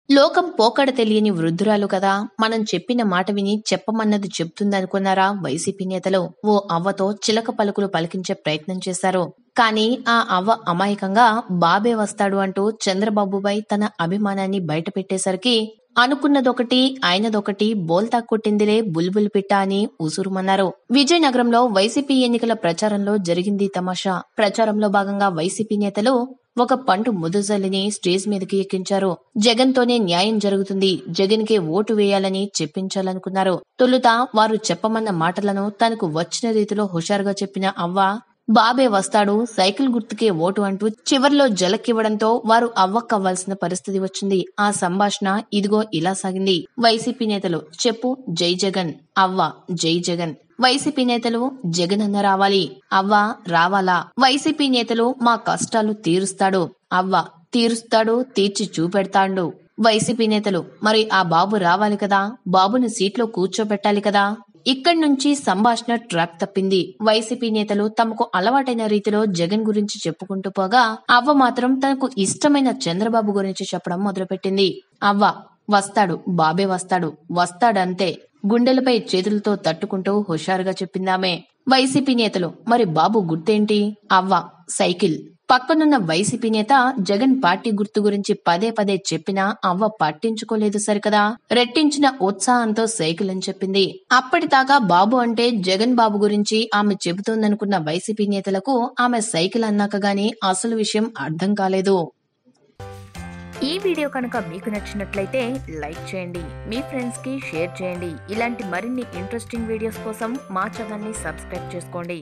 లోకం పోకడ తెలియని వృద్ధురాలు కదా, మనం చెప్పిన మాట విని చెప్పమన్నది చెప్తుందనుకున్నారా వైసీపీ నేతలు? ఓ అవ్వతో చిలక పలుకులు పలికించే ప్రయత్నం చేశారు. కానీ ఆ అవ్వ అమాయకంగా బాబే వస్తాడు అంటూ చంద్రబాబుపై తన అభిమానాన్ని బయటపెట్టేసరికి అనుకున్నదొకటి అయినదొకటి బోల్తా కొట్టిందిలే బుల్బుల్ పిట్ట అని ఉసురుమన్నారు. విజయనగరంలో వైసీపీ ఎన్నికల ప్రచారంలో జరిగింది తమాషా. ప్రచారంలో భాగంగా వైసీపీ నేతలు ఒక పండు ముదుజల్లిని స్టేజ్ మీదకి ఎక్కించారు. జగన్ తోనే న్యాయం జరుగుతుంది, జగన్ కే ఓటు వేయాలని చెప్పించాలనుకున్నారు. తొలుత వారు చెప్పమన్న మాటలను తనకు వచ్చిన రీతిలో హుషారుగా చెప్పిన అవ్వ బాబే వస్తాడు, సైకిల్ గుర్తుకే ఓటు అంటూ చివర్లో జలక్కివ్వడంతో వారు అవ్వక్కవ్వాల్సిన పరిస్థితి వచ్చింది. ఆ సంభాషణ ఇదిగో ఇలా సాగింది. వైసీపీ నేతలు చెప్పు జై జగన్, అవ్వ జై జగన్. వైసీపీ నేతలు జగన్ అన్న రావాలి, అవ్వ రావాలా? వైసీపీ నేతలు మా కష్టాలు తీరుస్తాడు, అవ్వ తీరుస్తాడు, తీర్చి చూపెడతాడు. వైసీపీ నేతలు మరి ఆ బాబు రావాలి కదా, బాబుని సీట్లో కూర్చోబెట్టాలి కదా. ఇక్కడి నుంచి సంభాషణ ట్రాక్ తప్పింది. వైసీపీ నేతలు తమకు అలవాటైన రీతిలో జగన్ గురించి చెప్పుకుంటూ పోగా అవ్వ మాత్రం తనకు ఇష్టమైన చంద్రబాబు గురించి చెప్పడం మొదలుపెట్టింది. అవ్వ వస్తాడు, బాబే వస్తాడు, వస్తాడంతే. గుండెలపై చేతులతో తట్టుకుంటూ హుషారుగా చెప్పిందామే. వైసీపీ నేతలు మరి బాబు గుర్తేంటి? అవ్వ సైకిల్. పక్కనున్న వైసీపీ నేత జగన్ పార్టీ గుర్తు గురించి పదే పదే చెప్పినా అవ్వ పట్టించుకోలేదు సరికదా. రెట్టించిన ఉత్సాహంతో సైకిల్ అని చెప్పింది. అప్పటిదాకా బాబు అంటే జగన్ బాబు గురించి ఆమె చెబుతోందనుకున్న వైసీపీ నేతలకు ఆమె సైకిల్ అన్నాక గానీ అసలు విషయం అర్థం కాలేదు. ఈ వీడియో కనుక మీకు నచ్చినట్లయితే లైక్ చేయండి, మీ ఫ్రెండ్స్ కి షేర్ చేయండి. ఇలాంటి మరిన్ని ఇంట్రెస్టింగ్ వీడియోస్ కోసం మా ఛానల్ ని సబ్స్క్రైబ్ చేసుకోండి.